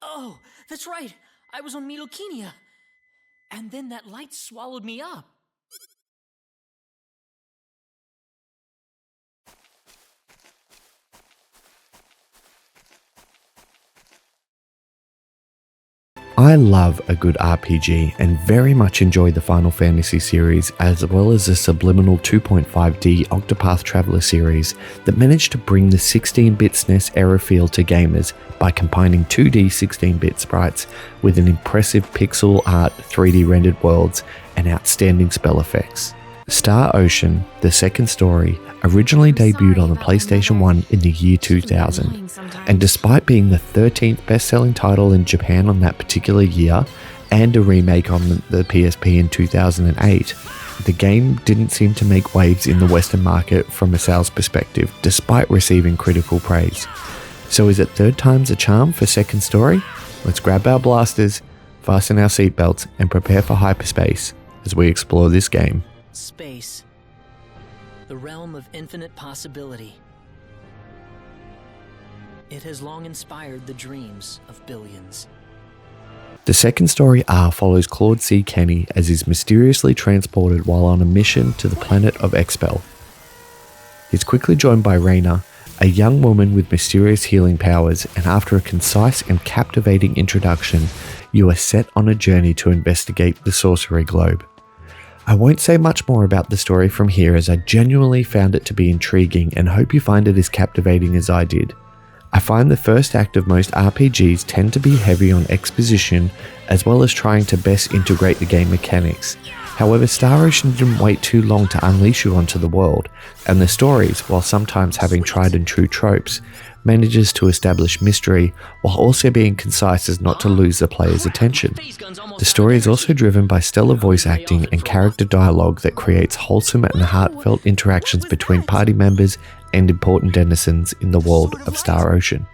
Oh, that's right. I was on Milokenia. And then that light swallowed me up. I love a good RPG and very much enjoy the Final Fantasy series as well as the subliminal 2.5D Octopath Traveler series that managed to bring the 16-bit SNES era feel to gamers by combining 2D 16-bit sprites with an impressive pixel art 3D rendered worlds and outstanding spell effects. Star Ocean, the second story, originally debuted on the PlayStation 1 in the year 2000, and despite being the 13th best-selling title in Japan on that particular year, and a remake on the PSP in 2008, the game didn't seem to make waves in the Western market from a sales perspective, despite receiving critical praise. So is it third time's a charm for second story? Let's grab our blasters, fasten our seatbelts, and prepare for hyperspace as we explore this game. Space. The realm of infinite possibility. It has long inspired the dreams of billions. The second story R follows Claude C. Kenny as he's mysteriously transported while on a mission to the planet of Expel. He's quickly joined by Raina, a young woman with mysterious healing powers, and after a concise and captivating introduction, you are set on a journey to investigate the Sorcery Globe. I won't say much more about the story from here as I genuinely found it to be intriguing and hope you find it as captivating as I did. I find the first act of most RPGs tend to be heavy on exposition as well as trying to best integrate the game mechanics. However, Star Ocean didn't wait too long to unleash you onto the world, and the stories, while sometimes having tried and true tropes, manages to establish mystery while also being concise as not to lose the player's attention. The story is also driven by stellar voice acting and character dialogue that creates wholesome and heartfelt interactions between party members and important denizens in the world of Star Ocean.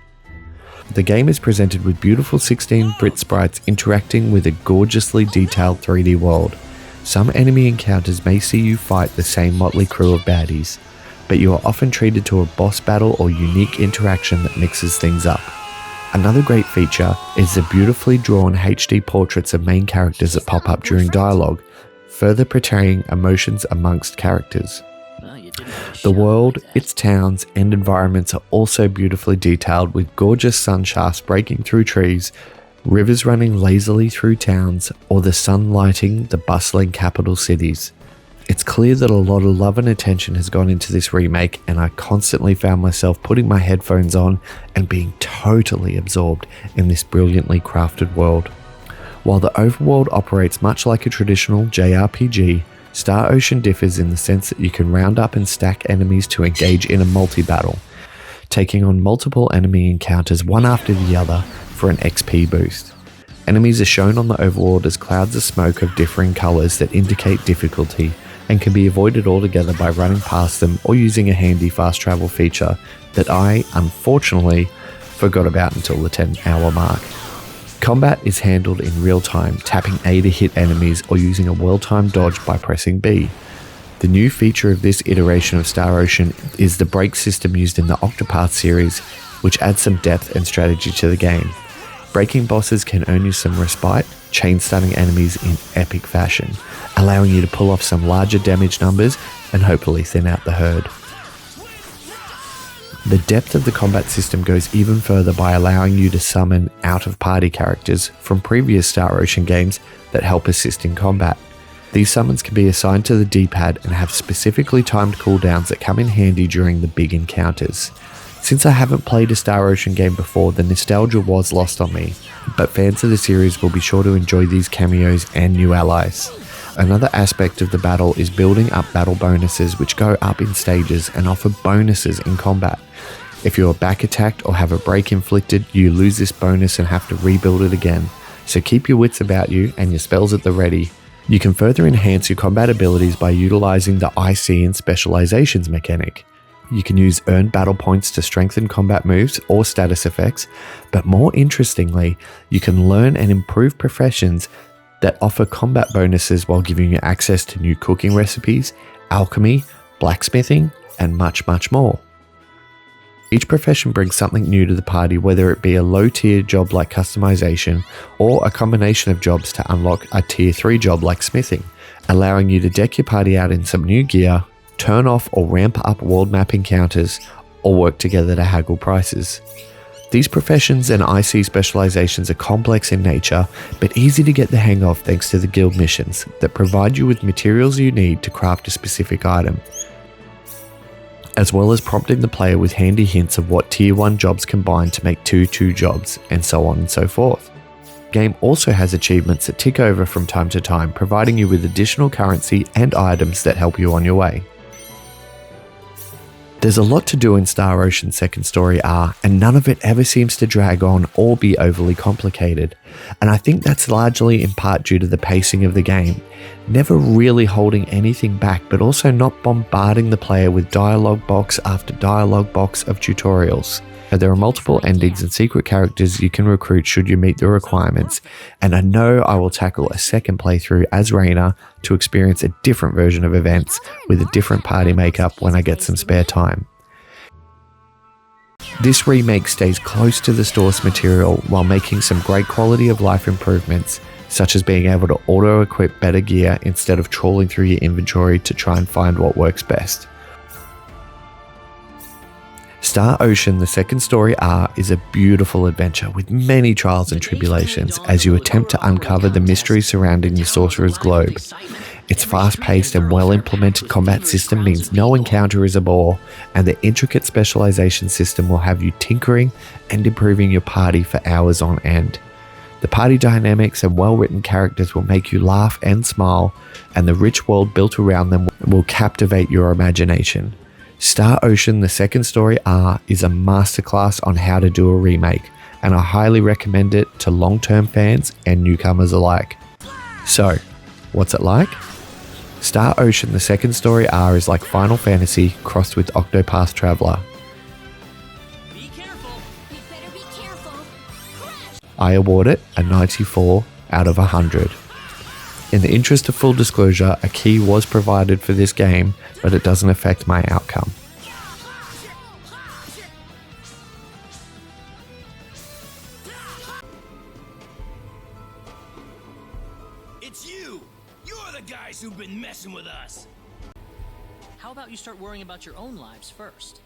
The game is presented with beautiful 16-bit sprites interacting with a gorgeously detailed 3D world. Some enemy encounters may see you fight the same motley crew of baddies, but you are often treated to a boss battle or unique interaction that mixes things up. Another great feature is the beautifully drawn HD portraits of main characters that pop up during dialogue, further portraying emotions amongst characters. The world, its towns, and environments are also beautifully detailed with gorgeous sun shafts breaking through trees, rivers running lazily through towns, or the sun lighting the bustling capital cities. It's clear that a lot of love and attention has gone into this remake, and I constantly found myself putting my headphones on and being totally absorbed in this brilliantly crafted world. While the overworld operates much like a traditional JRPG, Star Ocean differs in the sense that you can round up and stack enemies to engage in a multi-battle, taking on multiple enemy encounters one after the other for an XP boost. Enemies are shown on the overworld as clouds of smoke of differing colours that indicate difficulty, and can be avoided altogether by running past them or using a handy fast travel feature that I, unfortunately, forgot about until the 10-hour mark. Combat is handled in real time, tapping A to hit enemies or using a well-timed dodge by pressing B. The new feature of this iteration of Star Ocean is the break system used in the Octopath series, which adds some depth and strategy to the game. Breaking bosses can earn you some respite, chain-stunning enemies in epic fashion, allowing you to pull off some larger damage numbers and hopefully thin out the herd. The depth of the combat system goes even further by allowing you to summon out-of-party characters from previous Star Ocean games that help assist in combat. These summons can be assigned to the D-pad and have specifically timed cooldowns that come in handy during the big encounters. Since I haven't played a Star Ocean game before, the nostalgia was lost on me, but fans of the series will be sure to enjoy these cameos and new allies. Another aspect of the battle is building up battle bonuses which go up in stages and offer bonuses in combat. If you are back attacked or have a break inflicted, you lose this bonus and have to rebuild it again, so keep your wits about you and your spells at the ready. You can further enhance your combat abilities by utilizing the IC and specializations mechanic. You can use earned battle points to strengthen combat moves or status effects, but more interestingly, you can learn and improve professions that offer combat bonuses while giving you access to new cooking recipes, alchemy, blacksmithing, and much more. Each profession brings something new to the party, whether it be a low-tier job like customization or a combination of jobs to unlock a tier 3 job like smithing, allowing you to deck your party out in some new gear, turn off or ramp up world map encounters, or work together to haggle prices. These professions and IC specializations are complex in nature, but easy to get the hang of thanks to the guild missions that provide you with materials you need to craft a specific item, as well as prompting the player with handy hints of what tier 1 jobs combine to make 2 jobs, and so on and so forth. The game also has achievements that tick over from time to time, providing you with additional currency and items that help you on your way. There's a lot to do in Star Ocean Second Story R, and none of it ever seems to drag on or be overly complicated, and I think that's largely in part due to the pacing of the game, never really holding anything back but also not bombarding the player with dialogue box after dialogue box of tutorials. There are multiple endings and secret characters you can recruit should you meet the requirements, and I know I will tackle a second playthrough as Raina to experience a different version of events with a different party makeup when I get some spare time. This remake stays close to the source material while making some great quality of life improvements, such as being able to auto-equip better gear instead of trawling through your inventory to try and find what works best. Star Ocean: The Second Story R is a beautiful adventure with many trials and tribulations as you attempt to uncover the mystery surrounding the Sorcerer's Globe. Its fast-paced and well-implemented combat system means no encounter is a bore, and the intricate specialization system will have you tinkering and improving your party for hours on end. The party dynamics and well-written characters will make you laugh and smile, and the rich world built around them will captivate your imagination. Star Ocean: The Second Story R is a masterclass on how to do a remake, and I highly recommend it to long-term fans and newcomers alike. So, what's it like? Star Ocean: The Second Story R is like Final Fantasy crossed with Octopath Traveler. Be careful. You better be careful. Crash! I award it a 94 out of 100. In the interest of full disclosure, a key was provided for this game, but it doesn't affect my outcome. It's you! You're the guys who've been messing with us! How about you start worrying about your own lives first?